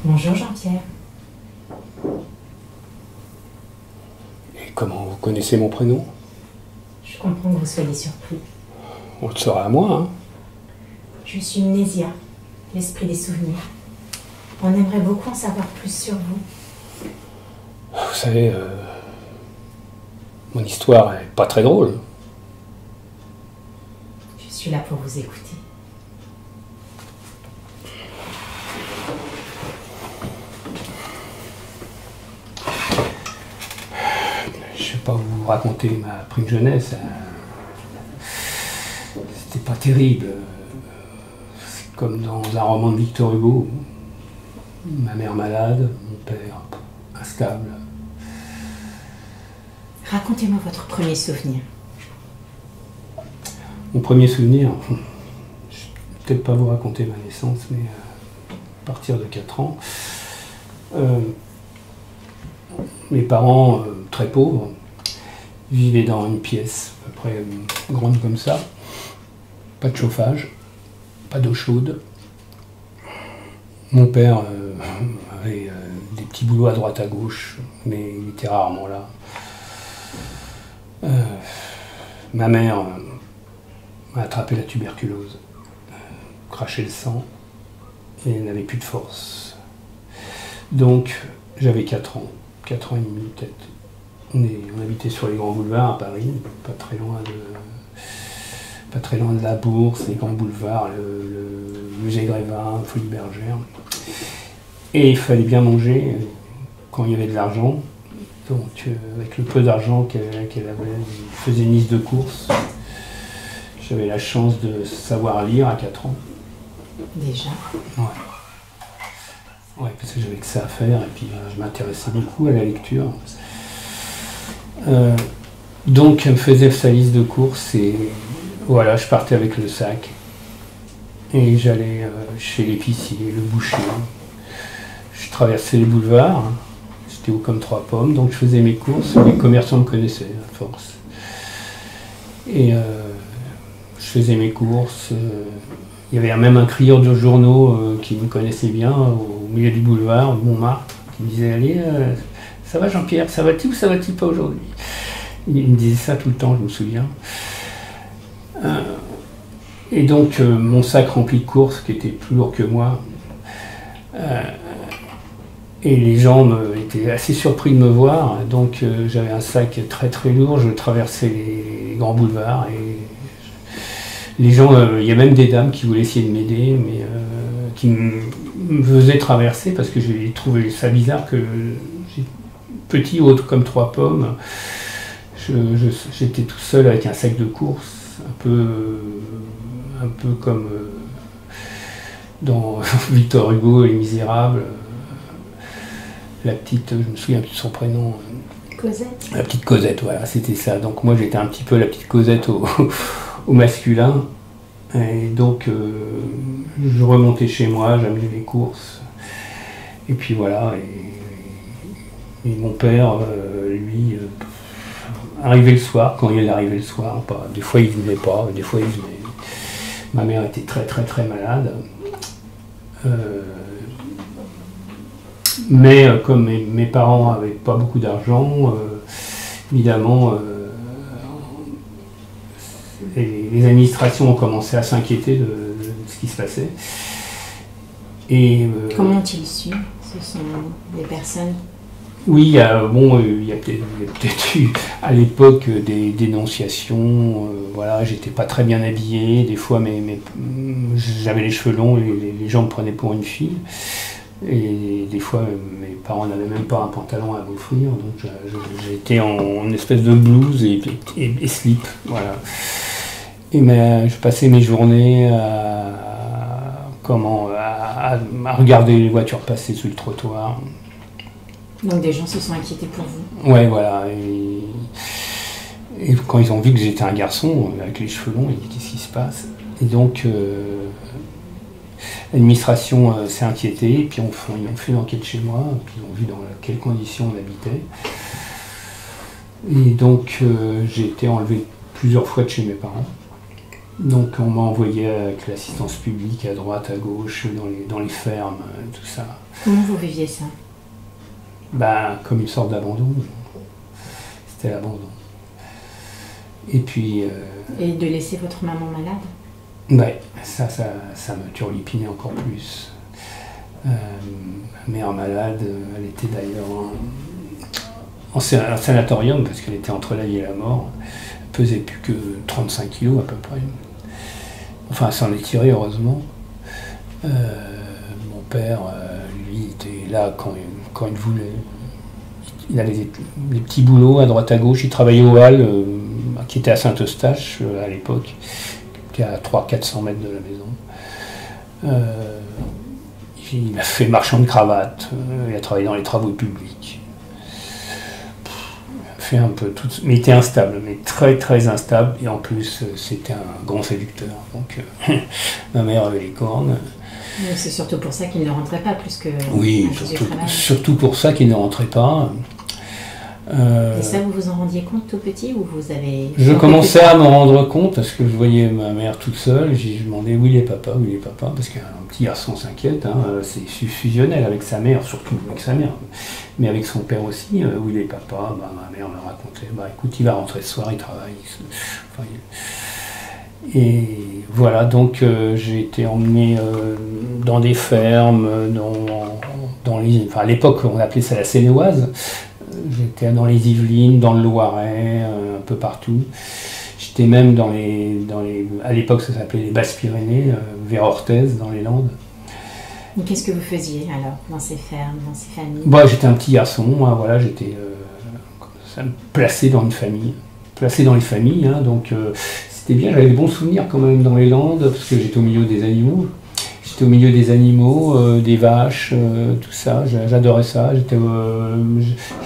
Bonjour Jean-Pierre. Et comment vous connaissez mon prénom? Je comprends que vous soyez surpris. On le saura à moi, hein. Je suis Mnésia, l'esprit des souvenirs. On aimerait beaucoup en savoir plus sur vous. Vous savez, mon histoire est pas très drôle. Je suis là pour vous écouter. Je vais pas vous raconter ma prime jeunesse. C'était pas terrible. C'est comme dans un roman de Victor Hugo. Ma mère malade, mon père instable. Racontez-moi votre premier souvenir. Mon premier souvenir, je ne vais peut-être pas vous raconter ma naissance, mais à partir de 4 ans, mes parents, très pauvres, vivaient dans une pièce à peu près grande comme ça, pas de chauffage, pas d'eau chaude. Mon père avait des petits boulots à droite à gauche, mais il était rarement là. Ma mère a attrapé la tuberculose, craché le sang, et elle n'avait plus de force. Donc j'avais 4 ans, 4 ans et demi peut-être. On habitait sur les grands boulevards à Paris, pas très loin de la Bourse, les grands boulevards, le musée Grévin, Folie Bergère. Et il fallait bien manger quand il y avait de l'argent. Donc avec le peu d'argent qu'elle avait, elle faisait une liste de courses. J'avais la chance de savoir lire à 4 ans. Déjà? Ouais, parce que j'avais que ça à faire et puis je m'intéressais beaucoup à la lecture. Donc elle me faisait sa liste de courses et voilà, je partais avec le sac. Et j'allais chez l'épicier, le boucher. Je traversais les boulevards. J'étais haut comme 3 pommes, donc je faisais mes courses. Les commerçants me connaissaient à force. Et je faisais mes courses. Il y avait même un crieur de journaux qui me connaissait bien au milieu du boulevard, Montmartre, qui me disait: allez, ça va Jean-Pierre, ça va-t-il ou ça va-t-il pas aujourd'hui? Il me disait ça tout le temps, je me souviens. Et donc mon sac rempli de courses, qui était plus lourd que moi, et les gens étaient assez surpris de me voir, donc j'avais un sac très très lourd, je traversais les grands boulevards, et les gens, il y a même des dames qui voulaient essayer de m'aider, mais qui me faisaient traverser, parce que j'ai trouvé ça bizarre que petit, haut comme 3 pommes, j'étais tout seul avec un sac de courses, un peu comme dans Victor Hugo et Les Misérables. La petite, je me souviens plus de son prénom. Cosette. La petite Cosette, voilà, c'était ça. Donc moi j'étais un petit peu la petite Cosette au masculin. Et donc je remontais chez moi, j'amenais les courses. Et puis voilà. Et mon père, lui, arrivait le soir, quand il arrivait le soir, des fois il venait pas, des fois il venait. Ma mère était très très très malade. Mais comme mes parents n'avaient pas beaucoup d'argent, évidemment, les administrations ont commencé à s'inquiéter de ce qui se passait. Et, comment ont-ils su? Ce sont des personnes? Oui, il y a peut-être eu à l'époque des dénonciations. Voilà, j'étais pas très bien habillé, des fois j'avais les cheveux longs et les gens me prenaient pour une fille. Et des fois, mes parents n'avaient même pas un pantalon à m'offrir, donc j'étais en espèce de blouse et slip, voilà. Et je passais mes journées à regarder les voitures passer sur le trottoir. Donc des gens se sont inquiétés pour vous? Ouais, voilà. Et quand ils ont vu que j'étais un garçon avec les cheveux longs, ils ont dit: qu'est-ce qui se passe? Et donc l'administration s'est inquiétée, et puis ils ont fait une enquête chez moi, puis ils ont vu dans quelles conditions on habitait. Et donc j'ai été enlevé plusieurs fois de chez mes parents. Donc on m'a envoyé avec l'assistance publique à droite, à gauche, dans les fermes, tout ça. Comment vous viviez ça? Ben, comme une sorte d'abandon. C'était l'abandon. Et puis... Et de laisser votre maman malade? Ouais, ça me turlupinait encore plus. Ma mère malade, elle était d'ailleurs en sanatorium parce qu'elle était entre la vie et la mort. Elle pesait plus que 35 kilos à peu près. Enfin, elle s'en est tirée heureusement. Mon père, lui, était là quand il voulait. Il avait des petits boulots à droite à gauche. Il travaillait au Hall, qui était à Saint-Eustache à l'époque, qui est à 300-400 mètres de la maison. Il a fait marchand de cravate, il a travaillé dans les travaux publics. Il a fait un peu tout, mais il était instable, mais très très instable. Et en plus, c'était un grand séducteur. Donc, ma mère avait les cornes. C'est surtout pour ça qu'il ne rentrait pas plus que... Oui, surtout pour ça qu'il ne rentrait pas. Et ça, vous vous en rendiez compte tout petit ou vous avez... Je commençais à m'en rendre compte parce que je voyais ma mère toute seule. Je demandais où il est papa, parce qu'un petit garçon s'inquiète. C'est fusionnel avec sa mère, surtout avec sa mère, mais avec son père aussi. Où il est papa, ma mère me racontait. Écoute, il va rentrer ce soir, il travaille. Et voilà, donc j'ai été emmené dans des fermes, à l'époque on appelait ça la Seine-et-Oise. J'étais dans les Yvelines, dans le Loiret, un peu partout. J'étais même à l'époque ça s'appelait les Basses-Pyrénées, vers Orthez, dans les Landes. Et qu'est-ce que vous faisiez alors, dans ces fermes, dans ces familles? J'étais un petit garçon, voilà, j'étais placé dans une famille. Placé dans les familles, donc c'était bien, j'avais des bons souvenirs quand même dans les Landes, parce que j'étais au milieu des animaux. J'étais au milieu des animaux, des vaches, tout ça, j'adorais ça.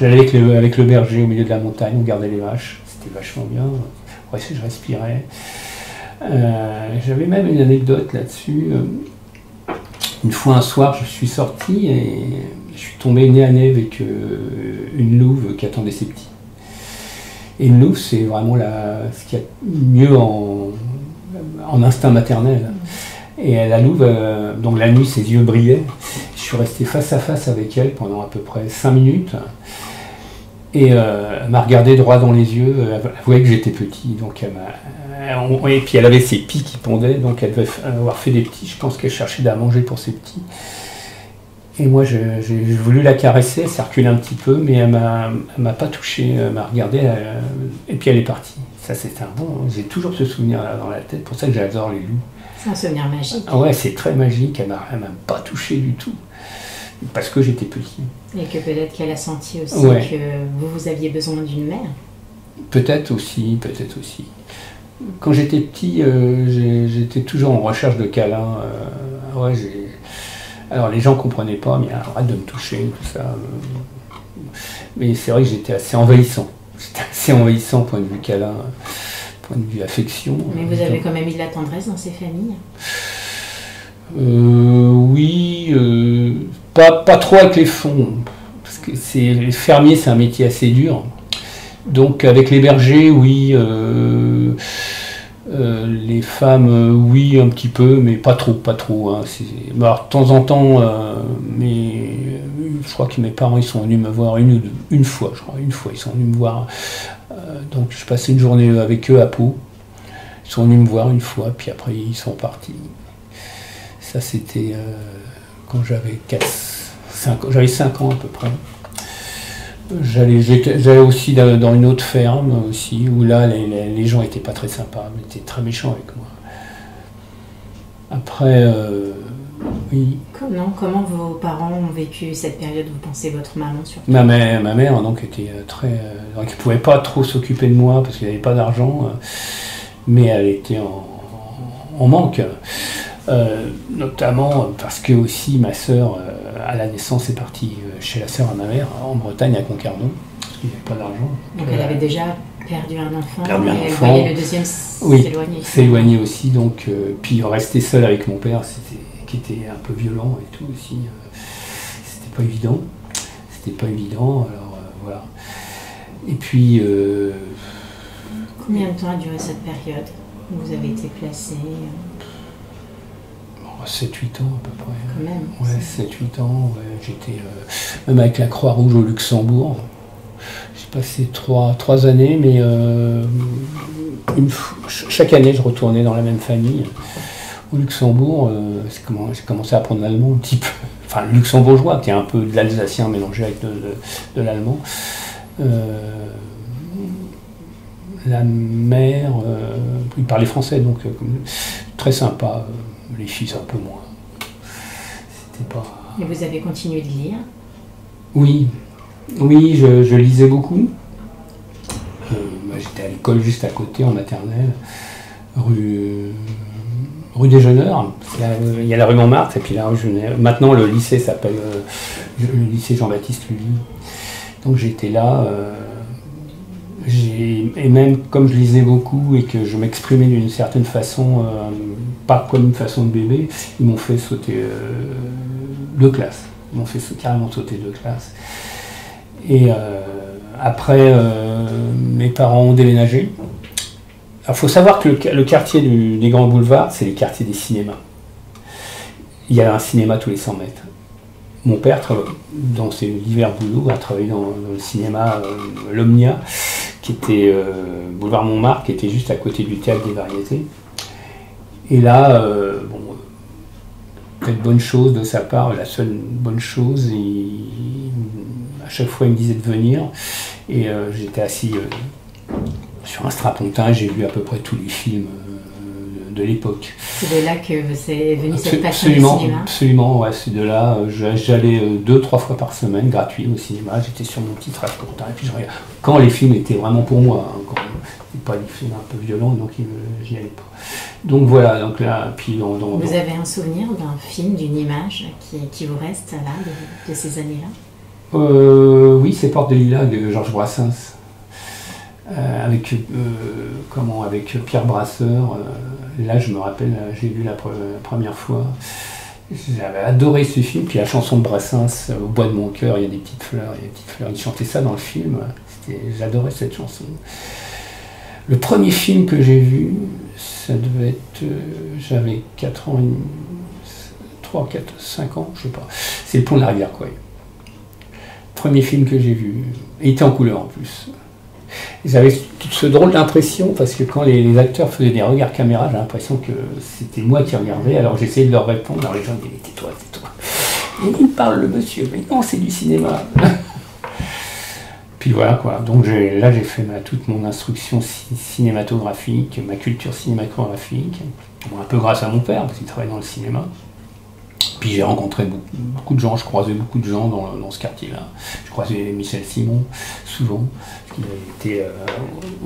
J'allais avec le berger au milieu de la montagne, on gardait les vaches, c'était vachement bien. Ouais, je respirais. J'avais même une anecdote là-dessus. Une fois un soir, je suis sorti et je suis tombé nez à nez avec une louve qui attendait ses petits. Et une louve, c'est vraiment ce qu'il y a de mieux en instinct maternel. Et la louve, donc la nuit, ses yeux brillaient. Je suis resté face à face avec elle pendant à peu près 5 minutes. Et elle m'a regardé droit dans les yeux. Elle voyait que j'étais petit. Donc et puis elle avait ses pieds qui pendaient. Donc elle devait avoir fait des petits. Je pense qu'elle cherchait à manger pour ses petits. Et moi, j'ai voulu la caresser. Elle s'est reculée un petit peu, mais elle m'a pas touché. Elle m'a regardé. Et puis elle est partie. Ça, c'était un bon. J'ai toujours ce souvenir-là dans la tête. Pour ça que j'adore les loups. C'est un souvenir magique. Ah ouais, c'est très magique, elle m'a pas touché du tout, parce que j'étais petit. Et que peut-être qu'elle a senti aussi que vous aviez besoin d'une mère. Peut-être aussi. Quand j'étais petit, j'étais toujours en recherche de câlins. Alors les gens ne comprenaient pas, mais arrête de me toucher, tout ça. Mais c'est vrai que j'étais assez envahissant. Point de vue câlin. Point de vue affection. Mais vous avez quand même eu de la tendresse dans ces familles? Oui, pas trop avec les fonds, parce que les fermiers, c'est un métier assez dur. Donc avec les bergers, oui, les femmes, oui, un petit peu, mais pas trop. Alors, de temps en temps, je crois que mes parents, ils sont venus me voir une fois, ils sont venus me voir. Donc je passais une journée avec eux à Pau. Ils sont venus me voir une fois, puis après ils sont partis. Ça c'était quand j'avais 5 ans à peu près. J'allais aussi dans une autre ferme aussi, où là les gens n'étaient pas très sympas, ils étaient très méchants avec moi. Après, oui. Comment vos parents ont vécu cette période, vous pensez, votre maman surtout? Ma mère donc était très... donc elle ne pouvait pas trop s'occuper de moi parce qu'il n'y avait pas d'argent, mais elle était en manque. Notamment parce que aussi ma sœur, à la naissance, est partie chez la sœur à ma mère, en Bretagne, à Concarneau, parce qu'il n'y avait pas d'argent. Donc elle avait déjà perdu un enfant, et elle voyait le deuxième s'éloigner. Oui, s'éloigner aussi, donc, puis rester seule avec mon père, qui était un peu violent et tout aussi, c'était pas évident, alors voilà. Et puis... Combien de temps a duré cette période? Vous avez été placé 7-8 ans à peu près. quand même. Ouais, 7-8 ans. Ouais. J'étais même avec la Croix-Rouge au Luxembourg. J'ai passé 3 années, mais chaque année je retournais dans la même famille. Au Luxembourg, j'ai commencé à apprendre l'allemand un petit peu. Enfin, le luxembourgeois, qui est un peu de l'alsacien mélangé avec de l'allemand. La mère, il parlait français, donc très sympa. Les filles, un peu moins. C'était pas... Et vous avez continué de lire? Oui, oui, je lisais beaucoup. J'étais à l'école juste à côté, en maternelle, rue des Jeuneurs. Il y a la rue Montmartre, et puis la rue Genève. Maintenant, le lycée s'appelle le lycée Jean-Baptiste Lully. Donc j'étais là. Et même comme je lisais beaucoup et que je m'exprimais d'une certaine façon, pas comme une façon de bébé, ils m'ont fait sauter 2 classes. Ils m'ont fait carrément sauter 2 classes. Et après, mes parents ont déménagé. Il faut savoir que le quartier des Grands Boulevards, c'est les quartiers des cinémas. Il y a un cinéma tous les 100 mètres. Mon père, dans ses divers boulots, a travaillé dans le cinéma L'Omnia, qui était boulevard Montmartre, qui était juste à côté du théâtre des Variétés. Et là, peut-être bonne chose de sa part, la seule bonne chose, à chaque fois il me disait de venir, et j'étais assis sur un strapontin, et j'ai vu à peu près tous les films de l'époque. C'est de là que vous est venue cette passion du cinéma? Absolument, ouais, c'est de là. J'allais 2-3 fois par semaine, gratuit au cinéma. J'étais sur mon petit strapontin, et puis je regardais. Quand les films étaient vraiment pour moi, hein, quand pas des films un peu violents, donc j'y allais pas. Donc voilà, donc là, puis Vous avez un souvenir d'un film, d'une image qui vous reste là, de ces années-là? Oui, c'est Porte des Lilas de Georges Brassens. Avec Pierre Brasseur. Là, je me rappelle, j'ai vu la première fois. J'avais adoré ce film. Puis la chanson de Brassens, Au bois de mon cœur, il y a des petites fleurs, il y a des petites fleurs. Il chantait ça dans le film. J'adorais cette chanson. Le premier film que j'ai vu, ça devait être... j'avais 4 ans, 3, 4, 5 ans, je sais pas. C'est Le Pont de la Rivière, quoi. Premier film que j'ai vu. Il était en couleur en plus. J'avais ce drôle d'impression, parce que quand les acteurs faisaient des regards caméra, j'ai l'impression que c'était moi qui regardais, alors j'essayais de leur répondre, alors les gens disaient tais-toi, tais-toi. Et il parle le monsieur, mais non, c'est du cinéma. Puis voilà quoi, donc là j'ai fait toute mon instruction cinématographique, ma culture cinématographique, un peu grâce à mon père, parce qu'il travaille dans le cinéma. Puis j'ai rencontré beaucoup de gens, je croisais beaucoup de gens dans ce quartier-là. Je croisais Michel Simon, souvent, parce qu'il était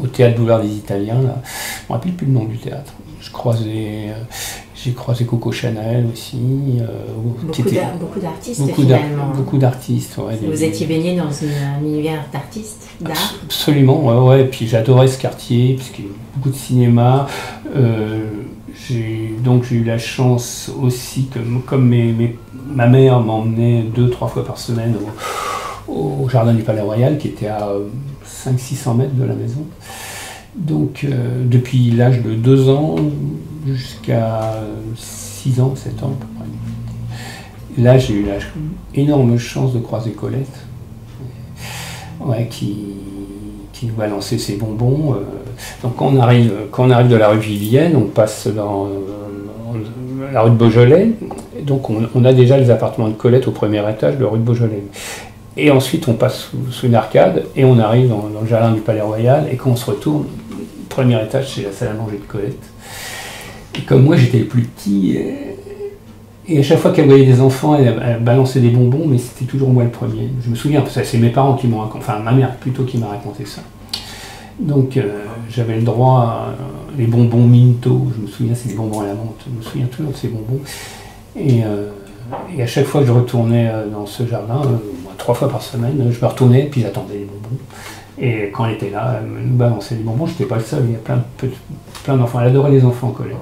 au théâtre Boulevard des Italiens, là. Je ne me rappelle plus le nom du théâtre. J'ai croisé Coco Chanel aussi. Beaucoup d'artistes finalement. Beaucoup d'artistes, ouais. Vous étiez baigné dans un univers d'artistes, d'art? Absolument, ouais. Puis j'adorais ce quartier, puisqu'il y a beaucoup de cinéma. J'ai eu la chance aussi que, comme ma mère m'emmenait 2-3 fois par semaine au jardin du Palais Royal, qui était à 500-600 mètres de la maison. Donc depuis l'âge de 2 ans jusqu'à 6 ans, 7 ans à peu près. Là j'ai eu énorme chance de croiser Colette, ouais, qui nous balançait ses bonbons. Donc quand on arrive de la rue Vivienne, on passe dans la rue de Beaujolais. Donc on a déjà les appartements de Colette au premier étage de la rue de Beaujolais. Et ensuite on passe sous une arcade et on arrive dans le jardin du Palais Royal. Et quand on se retourne, premier étage c'est la salle à manger de Colette. Et comme moi j'étais le plus petit, et à chaque fois qu'elle voyait des enfants, elle balançait des bonbons, mais c'était toujours moi le premier. Je me souviens, c'est mes parents qui m'ont raconté, enfin ma mère plutôt qui m'a raconté ça. Donc j'avais le droit à les bonbons Minto, je me souviens, c'est des bonbons à la menthe, je me souviens toujours de ces bonbons. Et à chaque fois que je retournais dans ce jardin, 3 fois par semaine, je me retournais, puis j'attendais les bonbons. Et quand elle était là, elle me balançait les bonbons, j'étais pas le seul, il y a plein d'enfants. Elle adorait les enfants, Colette.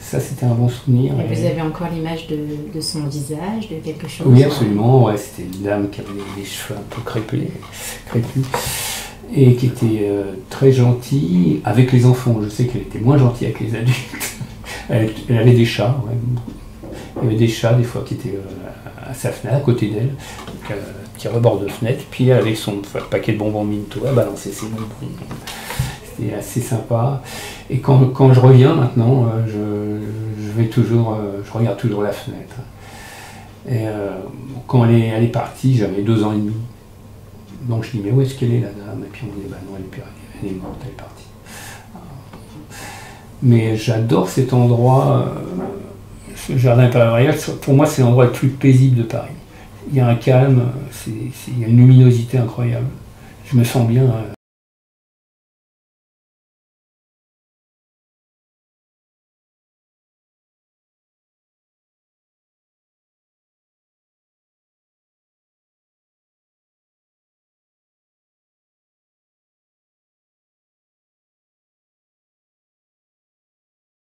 Ça, c'était un bon souvenir. Et vous avez encore l'image de son visage, de quelque chose? Oui, absolument, ouais, c'était une dame qui avait des cheveux un peu crépus. et qui était très gentille avec les enfants. Je sais qu'elle était moins gentille avec les adultes. Elle avait des chats, ouais. Il y avait des chats des fois qui étaient à sa fenêtre, à côté d'elle, donc, petit rebord de fenêtre, puis avec son paquet de bonbons Minto à balancer ses bonbons. C'était assez sympa. Et quand je reviens maintenant, je vais toujours, je regarde toujours la fenêtre. Et quand elle est partie, j'avais 2 ans et demi. Donc je dis, mais où est-ce qu'elle est la dame? Et puis on me dit, bah non, elle est morte, elle est partie. Mais j'adore cet endroit, ce jardin impérial. Pour moi, c'est l'endroit le plus paisible de Paris. Il y a un calme, il y a une luminosité incroyable. Je me sens bien